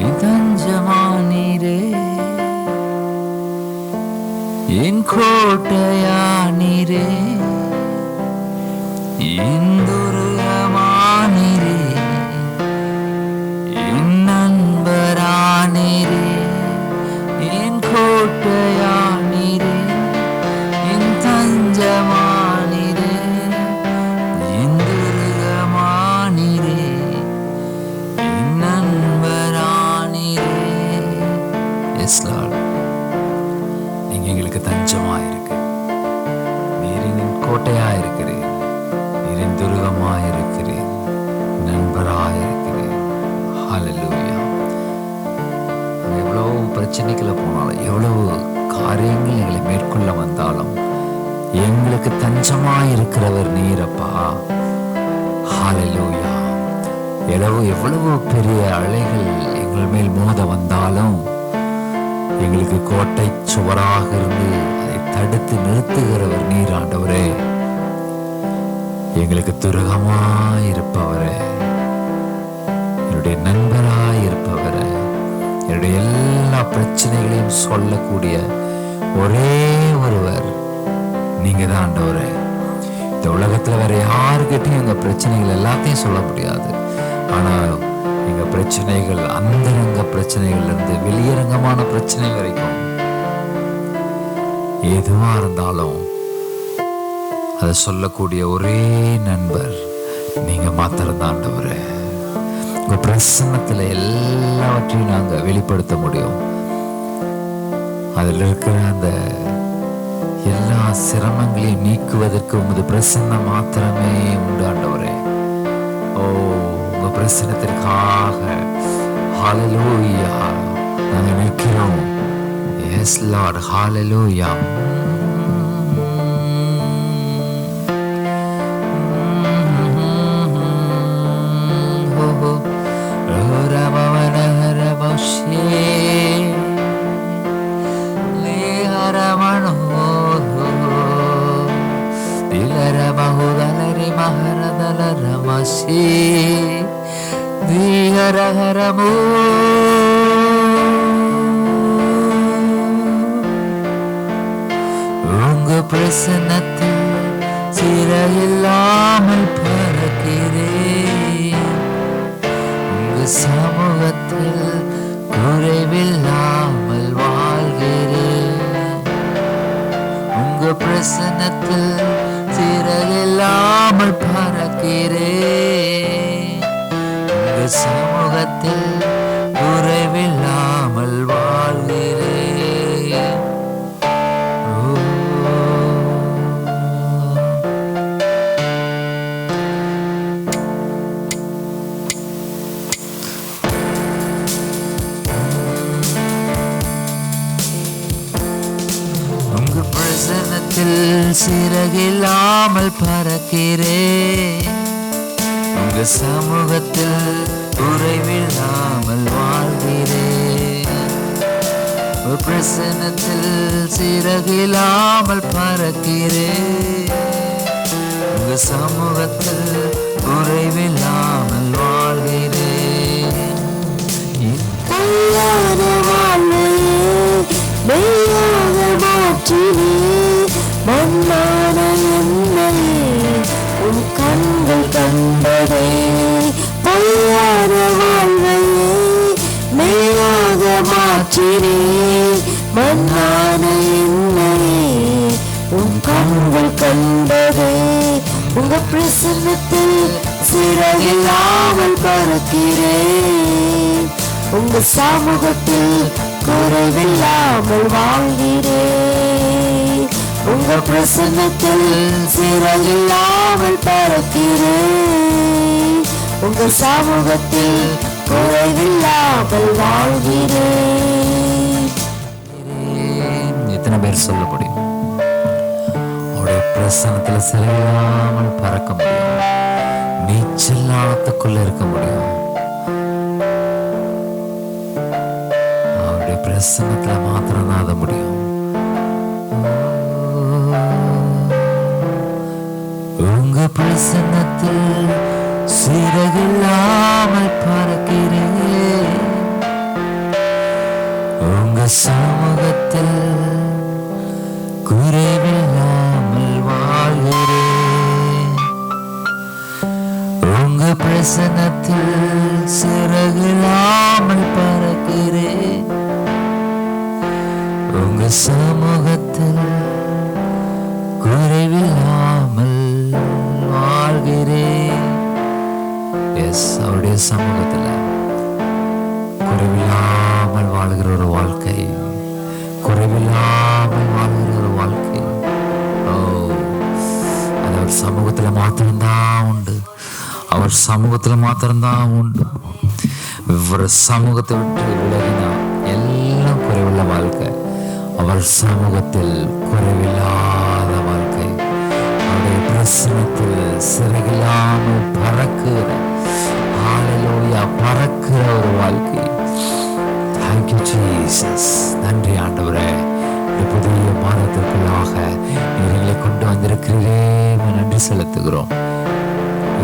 என் தஞ்சமானீரே, என் கோட்டையானீரே, என் துருகமானீரே, என் நண்பரானீரே, என் கோட்டையானீரே, என் தஞ்சமானீரே, என் துருகமானீரே, என் நண்பரானீரே. S Lord, நீங்க எங்களுக்கு தஞ்சமா இருக்கு. நீரின் கோட்டையா இருக்கிறீர், நீரின் துருகமா இருக்கிறீர், நண்பராக இருக்கிறீர். ஹல்லேலூயா. எவ்வளவு பிரச்சனைகளை போனாலும், எவ்வளவு காரியங்கள் எங்களை மேற்கொள்ள வந்தாலும் எங்களுக்கு தஞ்சமா இருக்கிறவர் நீரப்பா. ஹல்லேலூயா. எவ்வளவு பெரிய அலைகள் எங்கள் மேல் மோத வந்தாலும் எங்களுக்கு கோட்டை சுவராக இருந்து அதை தடுத்து நிறுத்துகிறவர் நீர் ஆண்டவரே. எங்களுக்கு துருகமாயிருப்பவரே, என்னுடைய நண்பராயிருப்பவரே, என்னுடைய எல்லா பிரச்சனைகளையும் சொல்லக்கூடிய ஒரே ஒருவர் நீங்க தான் ஆண்டவரே. இந்த உலகத்துல வேற யாருக்கிட்டையும் எங்க பிரச்சனைகள் எல்லாத்தையும் சொல்ல முடியாது. ஆனால் எங்க பிரச்சனைகள் அந்தரங்க பிரச்சனைகள்ல இருந்து வெளியரங்கமான பிரச்சனை வரைக்கும் எதுவா இருந்தாலும் அதை சொல்லக்கூடிய ஒரே நண்பர் நீங்க மாத்திரம் தான் ஆண்டவரே. உங்க பிரசன்னத்துல எல்லாவற்றையும் நாங்க வெளிப்படுத்த முடியும். அதில் இருக்கிற அந்த எல்லா சிரமங்களையும் நீக்குவதற்கு உமது பிரசன்னம் மாத்திரமே உண்டு ஆண்டவரே. ஓ, உங்க பிரசன்னத்திற்காக ஹல்லேலூயா நாங்கள் நிற்கிறோம். எஸ் லார்ட், ஹல்லேலூயா. உங்க பிரசன்னத்தில் சிறையில்லாமல் பறக்கிறேன். உங்க சமூகத்தில் குறைவில்லாமல் வாழ்கிறேன். உங்க பிரசன்னத்தில் சிறையில்லாமல் பறக்கிறேன். உங்க சமூகத்தில் குறைவில்லாமல் வாழ்கிறேன். உங்க பிரசன்னத்தில் சிறகில்லாமல் பறக்கிறேன். உங்க சமூகத்தில் குறைவில்லாமல் வாழ்கிறேன். உங்க பிரசன்னத்தில் சிறகில்லாமல் பறக்கிறேன். உங்க சமூகத்தில் குறைவில்லாமல் வாழ்கிறேன். கல்யாண வாழ்வையே மெய்யாக மாற்றினே, மண்ணான என்னையே உன் கண்கள் கண்டதே. கல்யாண வாழ்வையே மெய்யாக மாற்றினே, மண்ணான என்னையே உன் கண்கள் கண்டதே. உங்க பிரசன்னத்தில் சிறகில்லாமல் பறக்கிறேன். உங்க சமூகத்தில் குறைவில்லாமல் வாழ்கிறேன். உங்க பிரசன்னத்தில் சிறகில்லாமல் பறக்கிறேன். உங்க சமூகத்தில் குறைவில்லாமல் வாழ்கிறேன். எத்தனை பேர் சொல்ல முடியும்? உங்களுடைய பிரசன்னத்துல சிறையில்லாமல் பறக்க முடியும். நீச்சல் ஆழத்துக்குள்ள இருக்க முடியும். அவருடைய பிரசன்னத்துல மாத்திரம் தான் அதை முடியும். உங்க பிரசன்னத்தில் சிறகில்லாமல் பறக்கிறேன். சமூகத்தில் குறைவில்லாமல் வாழ்கிறேன். உங்க பிரசன்னத்தில் சிறகில்லாமல் பறக்கிறேன். உங்க சமூகத்தில் குறைவில்லாமல் வாழ்கிறேன். எஸ், அவருடைய சமூகத்தில் குறைவில்லாமல் வாழ்கிற ஒரு வாழ்க்கை, குறைவில்லாமல் வாழ்கிற ஒரு வாழ்க்கை. ஓ, அது அவர் சமூகத்தில் மாத்திரம்தான் உண்டு. அவர் சமூகத்தில் மாத்திரம்தான் உண்டு. ஒரு சமூகத்தை விட்டு விலகினா எல்லாம் குறைவுள்ள வாழ்க்கை. அவர் சமூகத்தில் குறைவில்லாத வாழ்க்கை. அவருடைய பிரசனத்தில் சிறகில்லாமல் பறக்கிற, ஹல்லேலூயா, பறக்கிற ஒரு வாழ்க்கை. Thank you Jesus. நன்றி ஆண்டவரே, இந்த புதிய மாதத்திற்குள்ளாக எங்களை கொண்டு வந்திருக்கிறீரே, நன்றி செலுத்துகிறோம்.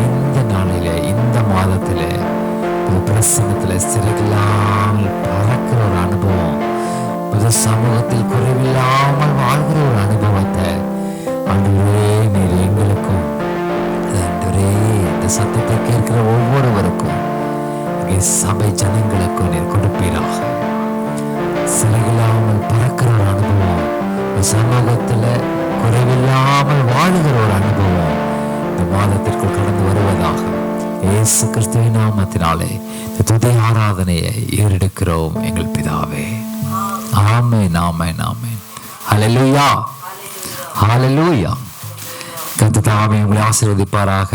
இந்த நாளிலே, இந்த மாதத்திலே ஒரு பிரசன்னத்தில் சிறகில்லாமல் பறக்கிற ஒரு அனுபவம், புது சமூகத்தில் குறைவில்லாமல் வாழ்கிற ஒரு அனுபவத்தை ஆண்டவரே நீர் எங்களுக்கும், ஆண்டவரே இந்த சத்தத்தை கேட்கிற ஒவ்வொருவருக்கும், சபை ஜனங்களுக்கும் நீர் கொடுப்பீராக. சிறகில்லாமல் பறக்கிற ஒரு அனுபவம், சமூகத்தில் குறைவில்லாமல் வாழ்கிற ஒரு அனுபவம் இந்த மாதத்திற்குள் கடந்து வருவதாக இயேசு கிறிஸ்துவின் நாமத்தினாலே இந்த துதி ஆராதனையை ஏறெடுக்கிறோம் எங்கள் பிதாவே. ஆமென், ஆமென், ஆமென். ஹல்லேலூயா, ஹல்லேலூயா. கர்த்தர் உங்களை ஆசீர்வதிப்பாராக.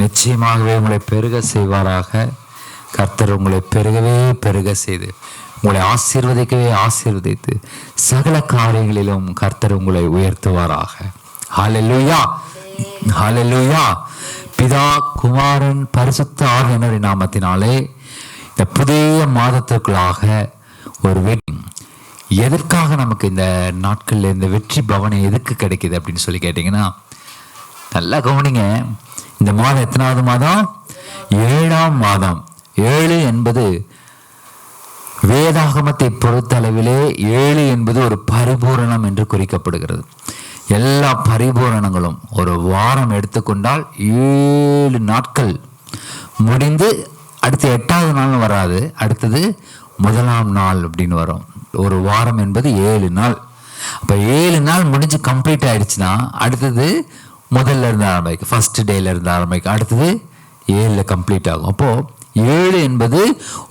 நிச்சயமாகவே உங்களை பெருக செய்வாராக. கர்த்தர் உங்களை பெருகவே பெருக செய்து உங்களை ஆசீர்வதிக்கவே ஆசீர்வதித்து சகல காரியங்களிலும் கர்த்தர் உங்களை உயர்த்துவாராக. ஹல்லேலூயா, ஹல்லேலூயா. பிதா, குமாரன், பரிசுத்த ஆவியானவரின் நாமத்தினாலே இந்த புதிய மாதத்திற்குள்ளாக ஒரு எதற்காக நமக்கு இந்த நாட்களில் இந்த வெற்றி பவனை எதுக்கு கிடைக்குது அப்படின்னு சொல்லி கேட்டிங்கன்னா, நல்லா கவனிங்க. இந்த மாதம் எத்தனாவது மாதம்? 7ஆம் மாதம். 7 என்பது வேதாகமத்தை பொறுத்தளவிலே 7 என்பது ஒரு பரிபூரணம் என்று குறிக்கப்படுகிறது. எல்லா பரிபூரணங்களும் ஒரு வாரம் எடுத்துக்கொண்டால் 7 நாட்கள் முடிந்து அடுத்து 8வது நாள் வராது, அடுத்தது முதலாம் நாள் அப்படின்னு வரும். ஒரு வாரம் என்பது 7 நாள். அப்போ 7 நாள் முடிஞ்சு கம்ப்ளீட் ஆயிடுச்சுன்னா அடுத்தது முதல்ல இருந்து ஆரம்பிக்கும், ஃபர்ஸ்ட் டேல இருந்து ஆரம்பிக்கும், அடுத்தது 7ல் கம்ப்ளீட் ஆகும். அப்போது 7 என்பது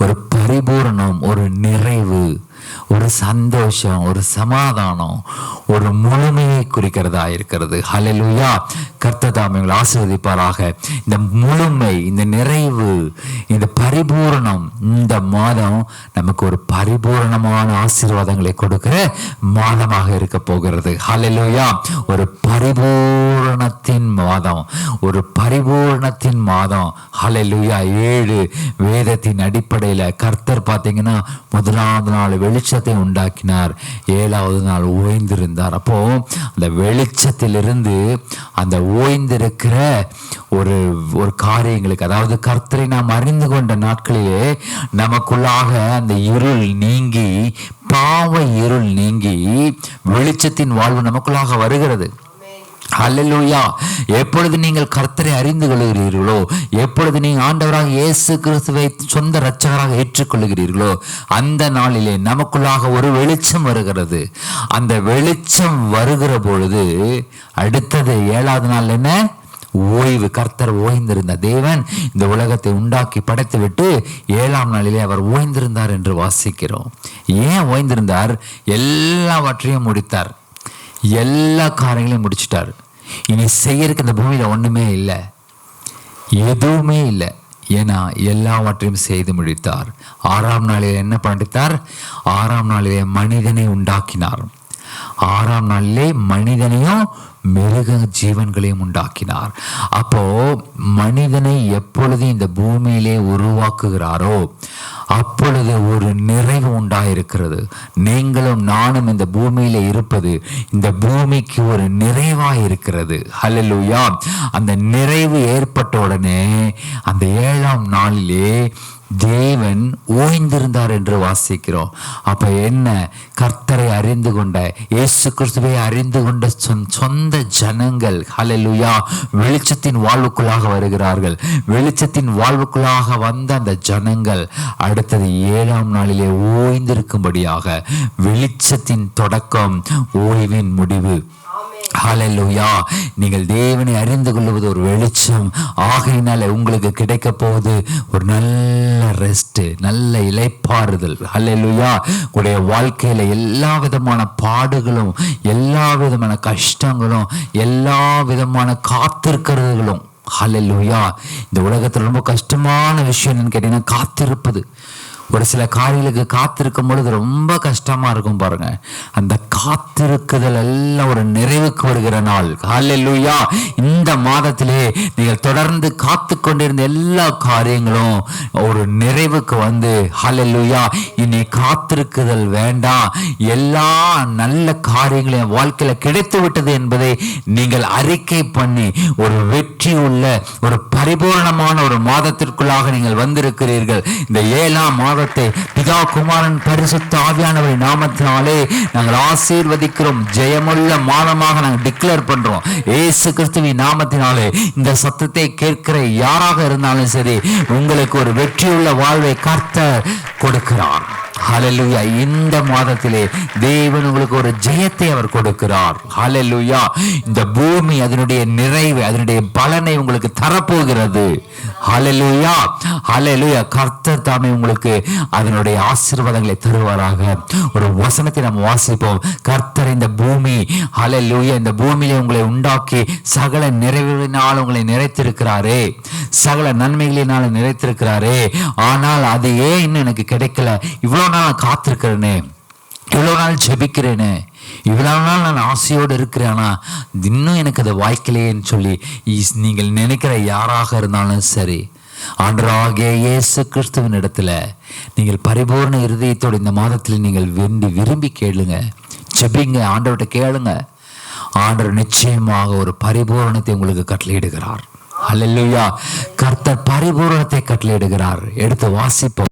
ஒரு பரிபூரணம், ஒரு நிறைவு, ஒரு சந்தோஷம், ஒரு சமாதானம், ஒரு முழுமையை குறிக்கிறதா இருக்கிறது. ஹல்லேலூயா. கர்த்தர் தாமே உங்களை ஆசீர்வதிப்பாராக. இந்த முழுமை, இந்த நிறைவு, இந்த பரிபூரணம் இந்த மாதம் நமக்கு ஒரு பரிபூரணமான ஆசீர்வாதங்களை கொடுக்கிற மாதமாக இருக்க போகிறது. ஹல்லேலூயா. ஒரு பரிபூரணத்தின் மாதம், ஒரு பரிபூரணத்தின் மாதம். ஹல்லேலூயா. 7 வேதத்தின் அடிப்படையில் கர்த்தர் பார்த்தீங்கன்னா முதலாவது நாள் வெளிச்சத்தை உண்டாக்கினார், 7வது நாள் ஓய்ந்திருந்தார். அப்போ அந்த வெளிச்சத்திலிருந்து அந்த ஓய்ந்திருக்கிற ஒரு ஒரு காரியங்களுக்கு, அதாவது கர்த்தரை நாம் அறிந்து கொண்ட நாட்களிலே நமக்குள்ளாக அந்த இருள் நீங்கி, பாவ இருள் நீங்கி வெளிச்சத்தின் வாழ்வு நமக்குள்ளாக வருகிறது. ஹல்லேலூயா. எப்பொழுது நீங்கள் கர்த்தரை அறிந்து கொள்கிறீர்களோ, எப்பொழுது நீங்கள் ஆண்டவராக இயேசு கிறிஸ்துவை சொந்த இரட்சகராக ஏற்றுக்கொள்கிறீர்களோ, அந்த நாளிலே நமக்குள்ளாக ஒரு வெளிச்சம் வருகிறது. அந்த வெளிச்சம் வருகிற பொழுது அடுத்தது 7வது நாள் என்ன? ஓய்வு. கர்த்தர் ஓய்ந்திருந்த தேவன் இந்த உலகத்தை உண்டாக்கி படைத்து விட்டு 7ஆம் நாளிலே அவர் ஓய்ந்திருந்தார் என்று வாசிக்கிறோம். ஏன் ஓய்ந்திருந்தார்? எல்லாவற்றையும் முடித்தார், எல்லா காரியங்களையும் முடிச்சிட்டார். இனி செய்யறதுக்கு இந்த பூமியில ஒண்ணுமே இல்லை, எதுவுமே இல்லை. ஏன்னா எல்லாவற்றையும் செய்து முடித்தார். 6ஆம் நாளிலே என்ன பண்ணித்தார்? 6ஆம் நாளிலே மனிதனை உண்டாக்கினார். 6ஆம் நாளிலே மனிதனையும் மிருக ஜீவன்களையும் உண்டாக்கினார். அப்போ மனிதனை எப்பொழுது இந்த பூமியிலே உருவாக்குகிறாரோ அப்பொழுது ஒரு நிறைவு உண்டாயிருக்கிறது. நீங்களும் நானும் இந்த பூமியில இருப்பது இந்த பூமிக்கு ஒரு நிறைவாய் இருக்கிறது. ஹல்லேலூயா. அந்த நிறைவு ஏற்பட்ட உடனே அந்த 7ஆம் நாளிலே தேவன் ஓய்ந்திருந்தார் என்று வாசிக்கிறோம். அப்ப என்ன, கர்த்தரை அறிந்து கொண்ட, இயேசு கிறிஸ்துவை அறிந்து கொண்ட சொந்த ஜனங்கள் ஹல்லேலூயா வெளிச்சத்தின் வாழ்வுக்குள்ளாக வருகிறார்கள். வெளிச்சத்தின் வாழ்வுக்குள்ளாக வந்த அந்த ஜனங்கள் அடுத்தது 7ஆம் நாளிலே ஓய்ந்திருக்கும்படியாக, வெளிச்சத்தின் தொடக்கம் ஓய்வின் முடிவு. ஹல்லேலூயா. நீங்கள் தேவனை அறிந்து கொள்வது ஒரு வெளிச்சம். ஆகையினால உங்களுக்கு கிடைக்க போவது ஒரு நல்ல ரெஸ்ட், நல்ல இளைப்பாறுதல். ஹல்லேலூயா. உங்களுடைய வாழ்க்கையில எல்லா விதமான பாடுகளும், எல்லா விதமான கஷ்டங்களும், எல்லா விதமான காத்திருக்கிறதுகளும், ஹல்லேலூயா. இந்த உலகத்தில் ரொம்ப கஷ்டமான விஷயம் என்னன்னு கேட்டீங்கன்னா காத்திருப்பது. ஒரு சில காரியங்களுக்கு காத்திருக்கும் பொழுது ரொம்ப கஷ்டமா இருக்கும் பாருங்க. அந்த காத்திருக்குதல் எல்லாம் ஒரு நிறைவுக்கு வருகிற நாள். ஹல்லேலூயா. இந்த மாதத்திலே நீங்கள் தொடர்ந்து காத்து கொண்டிருந்த எல்லா காரியங்களும் ஒரு நிறைவுக்கு வந்து ஹல்லேலூயா இனி காத்திருக்குதல் வேண்டாம், எல்லா நல்ல காரியங்களையும் வாழ்க்கையில கிடைத்து விட்டது என்பதை நீங்கள் அறிக்கை பண்ணி ஒரு வெற்றி உள்ள ஒரு பரிபூர்ணமான ஒரு மாதத்திற்குள்ளாக நீங்கள் வந்திருக்கிறீர்கள். இந்த 7ஆம் மாதத்தை பிதா குமாரன் பரிசுத்த ஆவியானவரின் நாமத்தினாலே நாங்கள் ஆசீர்வதிக்கிறோம். ஜெயமுள்ள மாதமாக நாங்கள் டிக்ளேர் பண்றோம் இயேசு கிறிஸ்துவின் நாமத்தினாலே. இந்த சத்தத்தை கேட்கிற யாராக இருந்தாலும் சரி, உங்களுக்கு ஒரு வெற்றியுள்ள வாழ்வை கர்த்தர் கொடுக்கிறார். ஹல்லேலூயா. இந்த மாதத்திலே தேவன் உங்களுக்கு ஒரு ஜெயத்தை அவர் கொடுக்கிறார். ஹல்லேலூயா. இந்த பூமி அதனுடைய நிறைவு, அதனுடைய பலனை உங்களுக்கு தரப்போகிறது. ஹல்லேலூயா. ஹல்லேலூயா. கர்த்தர் தாமே உங்களுக்கு அதனுடைய ஆசீர்வாதங்களை தருவாராக. ஒரு வசனத்தை நாம் வாசிப்போம். கர்த்தர் இந்த பூமி, ஹல்லேலூயா, இந்த பூமியிலே உங்களை உண்டாக்கி சகல நிறைவினால் உங்களை நிறைத்திருக்கிறாரே, சகல நன்மைகளினால் நிறைத்திருக்கிறாரே. ஆனால் அது ஏன் இன்னும் எனக்கு கிடைக்கல? இவ்வளவு நாள் காத்திருக்கிறேனே, இவ்வளவு நாள் ஜெபிக்கிறேனே, இவ்வளவு நாள் நான் ஆசையோடு இருக்கிறேன், ஆனா இன்னும் எனக்கு அது வாய்க்கலையேன்னு சொல்லி நீங்கள் நினைக்கிற யாராக இருந்தாலும் சரி, ஆண்டவராகிய இயேசு கிறிஸ்துவின் இடத்துல நீங்கள் பரிபூர்ண இருதயத்தோடு இந்த மாதத்தில் நீங்கள் விரும்பி கேளுங்க, ஜெபிங்க, ஆண்டவர்கிட்ட கேளுங்க. ஆண்டவர் நிச்சயமாக ஒரு பரிபூரணத்தை உங்களுக்கு கட்டளையிடுகிறார். ஹல்லேலூயா. கர்த்தர் பரிபூரணத்தை கட்டளையிடுகிறார். எடுத்து வாசிப்போம்.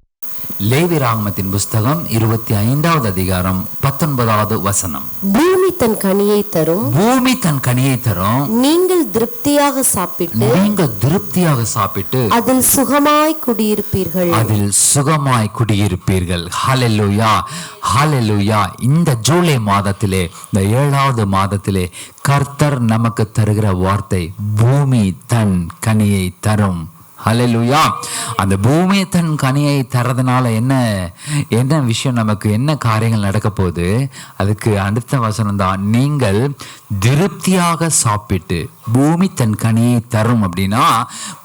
லேவியராகமத்தின் புஸ்தகம் 25வது அதிகாரம் 19வது வசனம். பூமி தன் கனியை தரும், பூமி தன் கனியை தரும், நீங்கள் திருப்தியாக சாப்பிட்டு, நீங்கள் திருப்தியாக சாப்பிட்டு அதில் சுகமாய் குடியிருப்பீர்கள், அதில் சுகமாய் குடியிருப்பீர்கள். ஹல்லேலூயா. ஹல்லேலூயா. இந்த ஜூலை மாதத்திலே, இந்த 7வது மாதத்திலே கர்த்தர் நமக்கு தருகிற வார்த்தை, பூமி தன் கனியை தரும். ஹல்லேலூயா. அந்த பூமி தன் கனியை தரதுனால என்ன விஷயம், நமக்கு என்ன காரியங்கள் நடக்க போகுது? அதுக்கு அடுத்த வசனம் தான், நீங்கள் திருப்தியாக சாப்பிட்டு. பூமி தன் கனியை தரும் அப்படின்னா,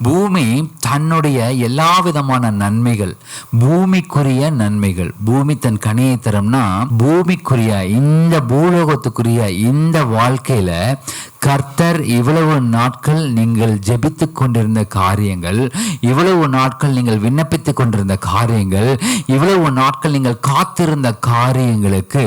பூமி தன்னுடைய எல்லா விதமான நன்மைகள், பூமிக்குரிய நன்மைகள், பூமி தன் கனியை தரும்னா பூமிக்குரிய, இந்த பூலோகத்துக்குரிய இந்த வாழ்க்கையில கர்த்தர் இவ்வளவு நாட்கள் நீங்கள் ஜெபித்து கொண்டிருந்த காரியங்கள், இவ்வளவு நாட்கள் நீங்கள் விண்ணப்பித்துக் கொண்டிருந்த காரியங்கள், இவ்வளவு நாட்கள் நீங்கள் காத்திருந்த காரியங்களுக்கு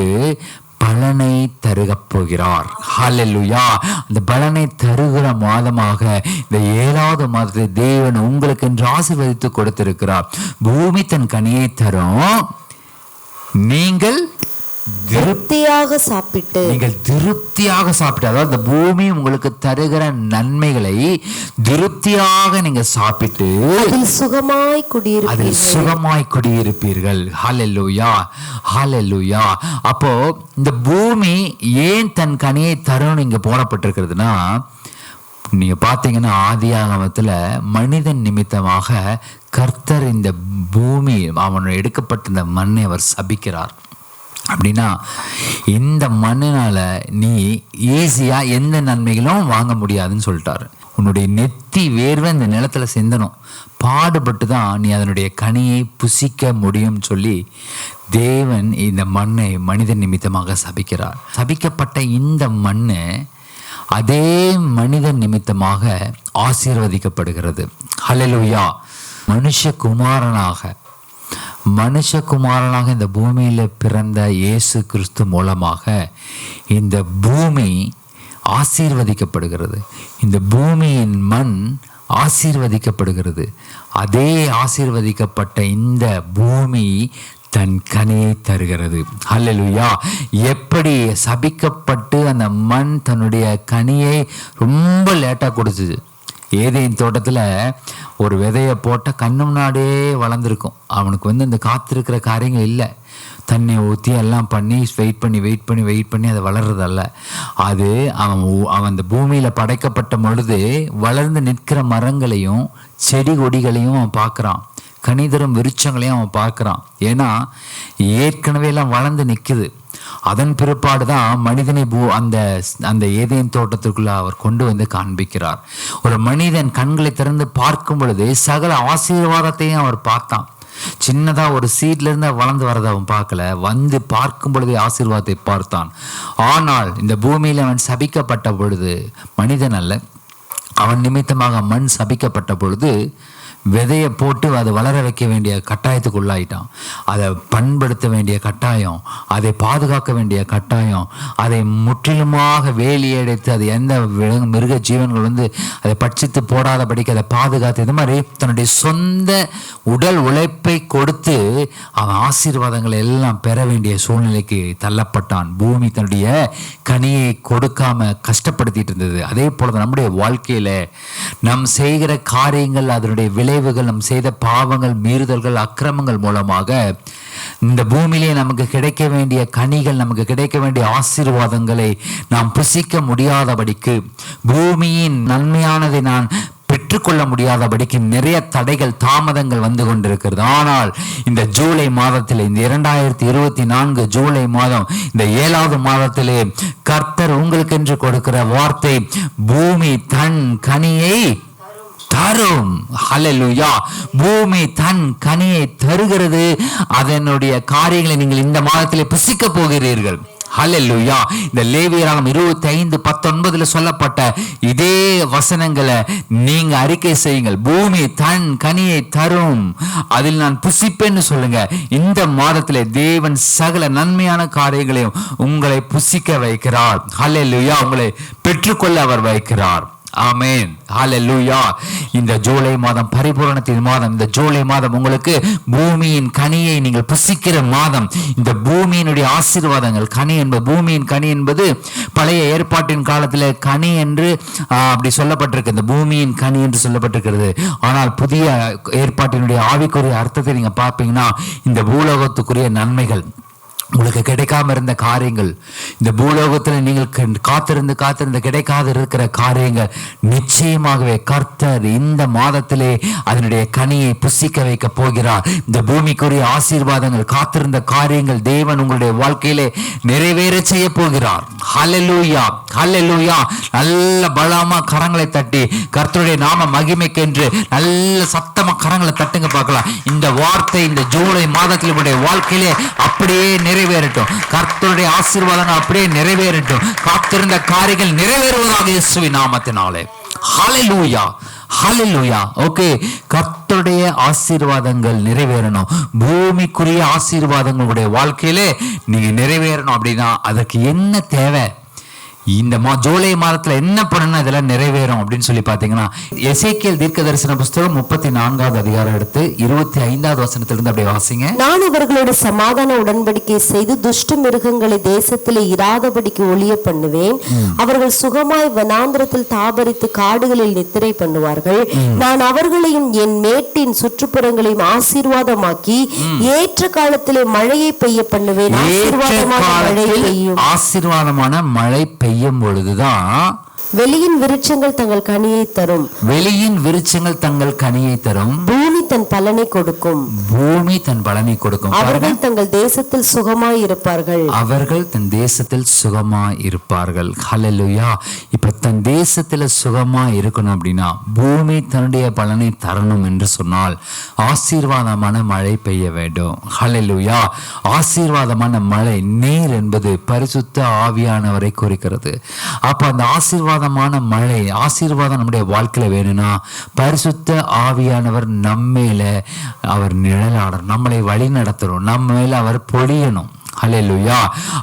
பலனை தருகப் போகிறார். ஹல்லேலூயா. அந்த பலனை தருகிற மாதமாக இந்த 7வது மாதத்தை தேவன் உங்களுக்கு என்று ஆசீர்வதித்து கொடுத்திருக்கிறார். பூமி தன் கனியை தரும், நீங்கள் திருப்தியாக சாப்பிட்டு, நீங்கள் திருப்தியாக சாப்பிட்டு, அதாவது இந்த பூமி உங்களுக்கு தருகிற நன்மைகளை திருப்தியாக நீங்க சாப்பிட்டு அதில் சுகமாய் குடியிருப்பீர்கள், அதில் சுகமாய் குடியிருப்பீர்கள். ஹல்லேலூயா. ஹல்லேலூயா. அப்போ இந்த பூமி ஏன் தன் கனியை தரும் இங்க போடப்பட்டிருக்கிறதுனா, நீங்க பாத்தீங்கன்னா ஆதியாகமத்துல மனிதன் நிமித்தமாக கர்த்தர் இந்த பூமி, அவன் எடுக்கப்பட்ட இந்த மண்ணை அவர் சபிக்கிறார். அப்படின்னா இந்த மண்ணினால நீ ஈஸியா எந்த நன்மைகளும் வாங்க முடியாதுன்னு சொல்லிட்டாரு. உன்னுடைய நெத்தி வேர்வை இந்த நிலத்துல சிந்தணும், பாடுபட்டு தான் நீ அதனுடைய கனியை புசிக்க முடியும் சொல்லி தேவன் இந்த மண்ணை மனிதன் நிமித்தமாக சபிக்கிறார். சபிக்கப்பட்ட இந்த மண்ணு அதே மனிதன் நிமித்தமாக ஆசீர்வதிக்கப்படுகிறது. ஹல்லேலூயா. மனுஷகுமாரனாக இந்த பூமியில பிறந்த இயேசு கிறிஸ்து மூலமாக இந்த பூமி ஆசீர்வதிக்கப்படுகிறது. இந்த பூமியின் மண் ஆசீர்வதிக்கப்படுகிறது. அதே ஆசீர்வதிக்கப்பட்ட இந்த பூமி தன் கனியை தருகிறது. ஹல்லேலூயா. எப்படி சபிக்கப்பட்டு அந்த மண் தன்னுடைய கனியை ரொம்ப லேட்டாக கொடுத்துது. ஏதேன் தோட்டத்தில் ஒரு விதையை போட்டால் கண்ணு முன்னாடியே வளர்ந்துருக்கும். அவனுக்கு இந்த காத்திருக்கிற காரியங்கள் இல்லை. தண்ணி ஊற்றி எல்லாம் பண்ணி வெயிட் பண்ணி அது வளர்றதல்ல. அது அவன் அந்த பூமியில் படைக்கப்பட்ட பொழுது வளர்ந்து நிற்கிற மரங்களையும் செடி கொடிகளையும் அவன் பார்க்குறான். கனிதரும் விருட்சங்களையும் அவன் பார்க்குறான். ஏன்னா ஏற்கனவே எல்லாம் வளர்ந்து நிற்குது. அதன் பிற்பாடு தான் மனிதனை அந்த ஏதேன் தோட்டத்துக்குள்ள அவர் கொண்டு வந்து காண்பிக்கிறார். ஒரு மனிதன் கண்களை திறந்து பார்க்கும் பொழுது சகல ஆசீர்வாதத்தையும் அவர் பார்த்தான். சின்னதா ஒரு சீட்ல இருந்து வளர்ந்து வரதை அவன் பார்க்கல, வந்து பார்க்கும் பொழுதே ஆசீர்வாதத்தை பார்த்தான். ஆனால் இந்த பூமியில அவன் சபிக்கப்பட்ட பொழுது, மனிதன் அல்ல, அவன் நிமித்தமாக மண் சபிக்கப்பட்ட பொழுது விதையை போட்டு அதை வளர வைக்க வேண்டிய கட்டாயத்துக்கு உள்ளாயிட்டான். அதை பண்படுத்த வேண்டிய கட்டாயம், அதை பாதுகாக்க வேண்டிய கட்டாயம், அதை முற்றிலுமாக வேலியடைத்து அது எந்த மிருக ஜீவன்கள் அதை பட்சித்து போடாதபடிக்கு அதை பாதுகாத்து, இது மாதிரி தன்னுடைய சொந்த உடல் உழைப்பை கொடுத்து அவன் ஆசீர்வாதங்களை எல்லாம் பெற வேண்டிய சூழ்நிலைக்கு தள்ளப்பட்டான். பூமி தன்னுடைய கனியை கொடுக்காம கஷ்டப்படுத்திட்டு இருந்தது. அதே போல நம்முடைய வாழ்க்கையில நாம் செய்கிற காரியங்கள், அதனுடைய விளைவுகள், நம் செய்த பாவங்கள், மீறுதல்கள், அக்கிரமங்கள் மூலமாக இந்த பூமியிலே நமக்கு கிடைக்க வேண்டிய கனிகள், நமக்கு கிடைக்க வேண்டிய ஆசீர்வாதங்களை நாம் புசிக்க முடியாதபடிக்கு, பூமியின் நன்மையானதை நான் பெற்றுக்கொள்ள முடியாதபடிக்கு நிறைய தடைகள், தாமதங்கள் வந்து கொண்டிருக்கிறது. ஆனால் இந்த ஜூலை மாதத்திலே, இந்த 2024 ஜூலை மாதம், இந்த 7வது மாதத்திலே கர்த்தர் உங்களுக்கு என்று கொடுக்கிற வார்த்தை, பூமி தன் கனியை தரும். ஹல்லேலூயா. பூமி தன் கனியை தருகிறது. அதனுடைய காரியங்களை நீங்கள் இந்த மாதத்திலே புசிக்க போகிறீர்கள். ஹல்லேலூயா. இந்த லேவியராகமம் 25:19 சொல்லப்பட்ட இதே வசனங்களை நீங்க அறிக்கை செய்யுங்கள். பூமி தன் கனியை தரும், அதில் நான் புசிப்பேன்னு சொல்லுங்க. இந்த மாதத்திலே தேவன் சகல நன்மையான காரியங்களையும் உங்களை புசிக்க வைக்கிறார். ஹல்லேலூயா. உங்களை பெற்றுக்கொள்ள அவர் வைக்கிறார். ஆமென். ஹல்லேலூயா. இந்த ஜூலை மாதம் பரிபூரணத்தின் மாதம். இந்த ஜூலை மாதம் உங்களுக்கு பூமியின் கனியை நீங்கள் புசிக்கிற மாதம். இந்த பூமியினுடைய ஆசீர்வாதங்கள், கனி என்பது, பூமியின் கனி என்பது பழைய ஏற்பாட்டின் காலத்தில் கனி என்று அப்படி சொல்லப்பட்டிருக்கு, இந்த பூமியின் கனி என்று சொல்லப்பட்டிருக்கிறது. ஆனால் புதிய ஏற்பாட்டினுடைய ஆவிக்குரிய அர்த்தத்தை நீங்க பார்ப்பீங்கன்னா, இந்த பூலோகத்துக்குரிய நன்மைகள், உங்களுக்கு கிடைக்காம இருந்த காரியங்கள், இந்த பூலோகத்தில் நீங்கள் காத்திருந்து கிடைக்காது இருக்கிற காரியங்கள், நிச்சயமாகவே கர்த்தர் இந்த மாதத்திலே அதனுடைய கனியை புசிக்க வைக்க போகிறார். இந்த பூமிக்குரிய ஆசீர்வாதங்கள், காத்திருந்த காரியங்கள் தேவன் உங்களுடைய வாழ்க்கையிலே நிறைவேற செய்ய போகிறார். ஹல்லேலூயா. ஹல்லேலூயா. நல்ல பலமா கரங்களை தட்டி கர்த்தருடைய நாம மகிமைக்கென்று நல்ல சத்தமா கரங்களை தட்டுங்க பார்க்கலாம். இந்த வார்த்தை இந்த ஜூலை மாதத்தில் உங்களுடைய வாழ்க்கையிலே அப்படியே நிறைவேறட்டும். கர்த்தருடைய ஆசீர்வாதங்கள் அப்படியே நிறைவேறட்டும். காத்திருந்த காரியங்கள் நிறைவேறுவதாக இயேசுவின் நாமத்தினாலே. ஹல்லேலூயா. ஹல்லேலூயா. ஓகே, கர்த்தருடைய ஆசீர்வாதங்கள் நிறைவேறணும். பூமிக்குரிய ஆசீர்வாதங்கள் உங்களுடைய வாழ்க்கையிலே நீங்க நிறைவேறணும் அப்படின்னா அதற்கு என்ன தேவை? இந்த ஜூலை மாதத்துல என்ன பண்ணணும் இதெல்லாம் நிறைவேறும் அப்படின்னு சொல்லி பாத்தீங்கன்னா, எசேக்கியேல் தீர்க்கதரிசன புஸ்தகம் 34வது அதிகாரம் எடுத்து 25வது வசனத்திலிருந்து அப்படியே வாசிங்க. நான் இவர்களோட சமாதான உடன்படிக்கை செய்து துஷ்ட மிருகங்களை தேசத்திலே இராதபடிக்கு ஒளிய பண்ணுவேன். அவர்கள் சுகமாய் வனாந்திரத்தில் தாபரித்து காடுகளில் நித்திரை பண்ணுவார்கள். நான் அவர்களையும் என் மேட்டின் சுற்றுப்புறங்களையும் ஆசீர்வாதமாக்கி ஏற்ற காலத்திலே மழையை பெய்ய பண்ணுவேன். ஆசீர்வாதமான மழை பெய்யும் பொழுதுதான் வெளியின் விருட்சங்கள் தங்கள் கனியை தரும். வெளியின் விருட்சங்கள் தங்கள் கனியை தரும். பூமி தன் பலனை கொடுக்கும். பூமி தன் பலனை கொடுக்கும். அவர்கள் தங்கள் தேசத்தில் சுகமாய் இருப்பார்கள். அவர்கள் தன் தேசத்தில் சுகமாய் இருப்பார்கள். ஹல்லேலூயா. இப்ப தன் தேசத்துல சுகமாய் இருக்கணும் அப்படின்னா, பூமி தன்னுடைய பலனை தரணும் என்று சொன்னால் ஆசீர்வாதமான மழை பெய்ய வேண்டும். ஹல்லேலூயா. ஆசீர்வாதமான மழை, நீர் என்பது பரிசுத்த ஆவியானவரை குறிக்கிறது. அப்ப அந்த ஆசீர்வாதமான மழை, ஆசீர்வாதம் நம்முடைய வாழ்க்கையில வேணும்னா பரிசுத்த ஆவியானவர் நம்மேல அவர் நிழலாடணும், நம்மளை வழி நடத்தணும், நம்ம மேல அவர் பொழியணும். ஹல்லேலூயா.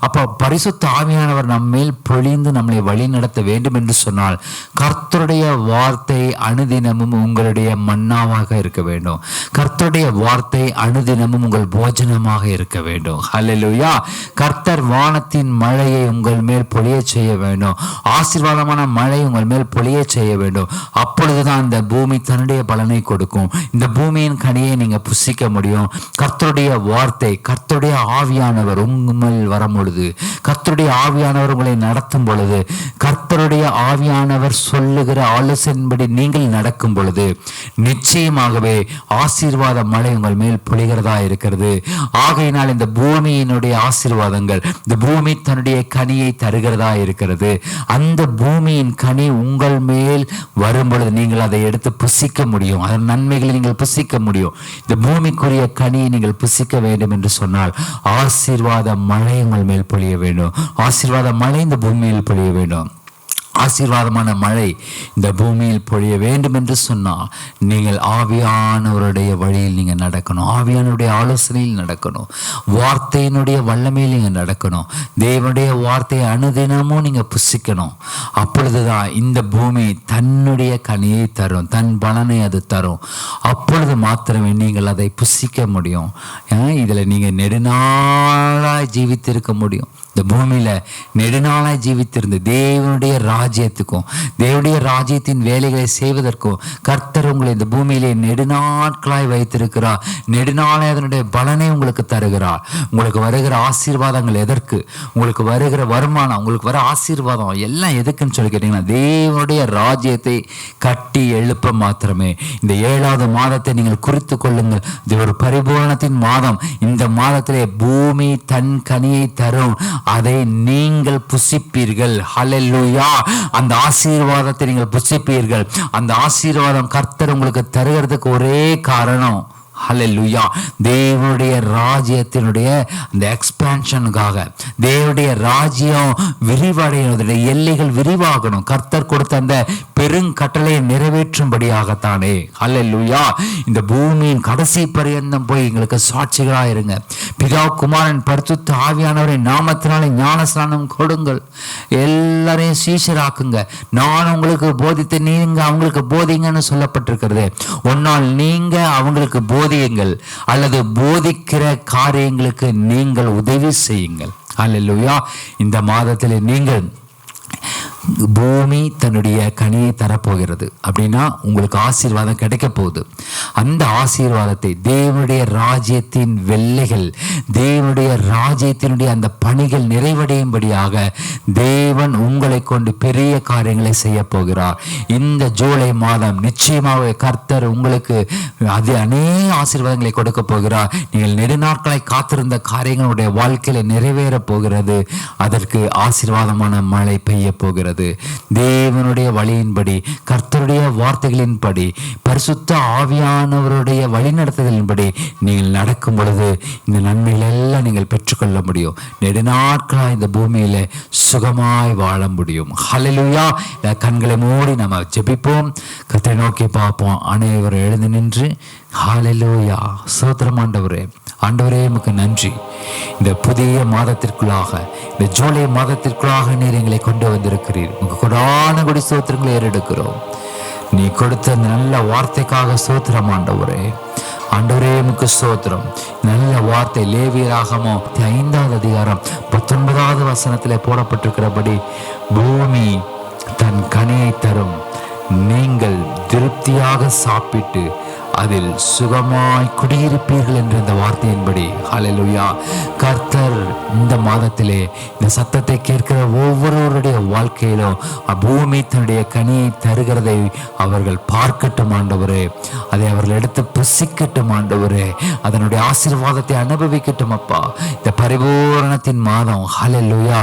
அப்ப பரிசுத்த ஆவியானவர் நம்மேல் பொழிந்து நம்மளை வழி நடத்த வேண்டும் என்று சொன்னால் கர்த்தருடைய வார்த்தை அனுதினமும் உங்களுடைய மன்னாவாக இருக்க வேண்டும். கர்த்தருடைய வார்த்தை அனுதினமும் உங்கள் போஜனமாக இருக்க வேண்டும். ஹல்லேலூயா. கர்த்தர் வானத்தின் மழையை உங்கள் மேல் பொழிய செய்ய வேண்டும். ஆசீர்வாதமான மழை உங்கள் மேல் பொழிய செய்ய வேண்டும். அப்பொழுதுதான் இந்த பூமி தன்னுடைய பலனை கொடுக்கும். இந்த பூமியின் கனியை நீங்க புசிக்க முடியும். கர்த்தருடைய வார்த்தை, கர்த்தருடைய ஆவியானவர் உங்கள் வரும் பொழுது, கர்த்தருடைய ஆவியானவர் உங்களை நடத்தும் பொழுது, கர்த்தருடைய ஆவியானவர் சொல்லுகிற ஆலோசனைப்படி நீங்கள் நடக்கும் பொழுது நிச்சயமாகவே ஆசீர்வாத மழை உங்கள் மேல் பொழிகிறதா இருக்கிறது. ஆகையினால் இந்த பூமியினுடைய ஆசீர்வாதங்கள், இந்த பூமி தன்னுடைய கனியை தருகிறதா இருக்கிறது. அந்த பூமியின் கனி உங்கள் மேல் வரும் பொழுது நீங்கள் அதை எடுத்து புசிக்க முடியும். அதன் நன்மைகளை நீங்கள் புசிக்க முடியும். இந்த பூமிக்குரிய கனியை நீங்கள் புசிக்க வேண்டும் என்று சொன்னால் ஆசீர்வாத மழை உங்கள் மேல் பொழிய வேண்டும். ஆசீர்வாத மழை இந்த பூமியில் பொழிய வேண்டும். ஆசீர்வாதமான மழை இந்த பூமியில் பொழிய வேண்டும் என்று சொன்னால் நீங்கள் ஆவியானவருடைய வழியில் நீங்கள் நடக்கணும். ஆவியானுடைய ஆலோசனையில் நடக்கணும். வார்த்தையினுடைய வல்லமையில் நீங்கள் நடக்கணும். தேவனுடைய வார்த்தையை அனுதினமும் நீங்கள் புசிக்கணும். அப்பொழுதுதான் இந்த பூமி தன்னுடைய கனியை தரும், தன் பலனை அது தரும். அப்பொழுது மாத்திரமே நீங்கள் அதை புசிக்க முடியும். இதில் நீங்கள் நெடுநாளாய் ஜீவித்திருக்க முடியும். இந்த பூமியில நெடுநாளாய் ஜீவித்திருந்து தேவனுடைய ராஜ்யத்துக்கும் தேவனுடைய ராஜ்யத்தின் வேலைகளை செய்வதற்கும் கர்த்தர் உங்களை இந்த பூமியிலே நெடுநாட்களாய் வைத்திருக்கிறார். நெடுநாளாய் அதனுடைய பலனை உங்களுக்கு தருகிறார். உங்களுக்கு வருகிற ஆசீர்வாதங்கள் எதற்கு? உங்களுக்கு வருகிற வருமானம், உங்களுக்கு வர ஆசீர்வாதம் எல்லாம் எதுக்குன்னு சொல்லி கேட்டீங்கன்னா தேவனுடைய ராஜ்யத்தை கட்டி எழுப்ப மாத்திரமே. இந்த 7வது மாதத்தை நீங்கள் குறித்து கொள்ளுங்கள். இது ஒரு பரிபூரணத்தின் மாதம். இந்த மாதத்திலே பூமி தன் கனியை தரும். அதை நீங்கள் புசிப்பீர்கள். ஹல்லேலூயா. அந்த ஆசீர்வாதத்தை நீங்கள் புசிப்பீர்கள். அந்த ஆசீர்வாதம் கர்த்தர் உங்களுக்கு தருகிறதுக்கு ஒரே காரணம் ஹல்லேலூயா, தேவனுடைய ராஜ்யத்தினுடைய அந்த எக்ஸ்பான்ஷனுக்காக, தேவனுடைய ராஜ்யம் விரிவடைவதனுடைய எல்லைகள் விரிவாகணும். கர்த்தர் கொடுத்த அந்த பெருங்கட்டளையை நிறைவேற்றும்படியாகத்தானே. ஹல்லேலூயா. இந்த பூமியின் கடைசி பரியந்தம் போய் எங்களுக்கு சாட்சிகளாக இருங்க. பிதா குமாரன் பரிசுத்த ஆவியானவரின் நாமத்தினாலே ஞானஸ்நானம் கொடுங்கள். எல்லாரையும் சீஷராக்குங்க. நான் உங்களுக்கு போதித்து நீங்க அவங்களுக்கு போதிங்கன்னு சொல்லப்பட்டிருக்கிறது. ஒன்னால் நீங்க அவங்களுக்கு போதியுங்கள் அல்லது போதிக்கிற காரியங்களுக்கு நீங்கள் உதவி செய்யுங்கள். ஹல்லேலூயா. இந்த மாதத்தில் நீங்கள் பூமி தன்னுடைய கனியை தரப்போகிறது அப்படின்னா உங்களுக்கு ஆசீர்வாதம் கிடைக்க போகுது. அந்த ஆசீர்வாதத்தை தேவனுடைய ராஜ்யத்தின் வெள்ளைகள், தேவனுடைய ராஜ்யத்தினுடைய அந்த பணிகள் நிறைவடையும்படியாக தேவன் உங்களை கொண்டு பெரிய காரியங்களை செய்ய போகிறார். இந்த ஜூலை மாதம் நிச்சயமாக கர்த்தர் உங்களுக்கு அது அநேக ஆசீர்வாதங்களை கொடுக்க போகிறார். நீங்கள் நெடுநாட்களை காத்திருந்த காரியங்களுடைய வாழ்க்கையில நிறைவேற போகிறது. அதற்கு ஆசீர்வாதமான மழை பெய்ய போகிறது. தேவனுடைய வழியின்படி, கர்த்தருடைய வார்த்தைகளின்படி, பரிசுத்த ஆவியானவருடைய வழிநடத்துதலின்படி நீங்கள் நடக்கும் பொழுது இந்த நன்மைகள் எல்லாம் நீங்கள் பெற்றுக்கொள்ள முடியும். நெடுநாட்களாக இந்த பூமியில சுகமாய் வாழ முடியும். ஹல்லேலூயா. கண்களை மூடி நம்ம ஜெபிப்போம். கர்த்தரை நோக்கி பார்ப்போம். அனைவரும் எழுந்து நின்று ஹல்லேலூயா. ஸ்தோத்திரம் ஆண்டவரே. ஆண்டவரே உமக்கு நன்றி. இந்த புதிய மாதத்திற்குள்ளாக, இந்த ஜூலை மாதத்திற்குள்ளாக நீர் எங்களை கொண்டு வந்திருக்கிறீர். உங்க கொடான கொடி ஸ்தோத்திரங்களை ஏறெடுக்கிறோம். நீ கொடுத்த அந்த நல்ல வார்த்தைக்காக ஸ்தோத்திரம் ஆண்டவரே. ஆண்டவரே உமக்கு ஸ்தோத்திரம். நல்ல வார்த்தை லேவியராகமம் 5வது அதிகாரம் 19வது வசனத்திலே போடப்பட்டிருக்கிறபடி பூமி தன் கனியை தரும். நீங்கள் திருப்தியாக சாப்பிட்டு அதில் சுகமாய் குடியிருப்பீர்கள் என்ற இந்த வார்த்தையின்படி ஹல்லேலூயா. கர்த்தர் இந்த மாதத்திலே இந்த சத்தத்தை கேட்கிற ஒவ்வொருவருடைய வாழ்க்கையிலும் பூமி தன்னுடைய கனியை தருகிறதை அவர்கள் பார்க்கட்டும் ஆண்டவரே. அதை அவர்கள் எடுத்து புசிக்கட்டும் ஆண்டவரே. அதனுடைய ஆசீர்வாதத்தை அனுபவிக்கட்டும் அப்பா. இந்த பரிபூரணத்தின் மாதம் ஹல்லேலூயா.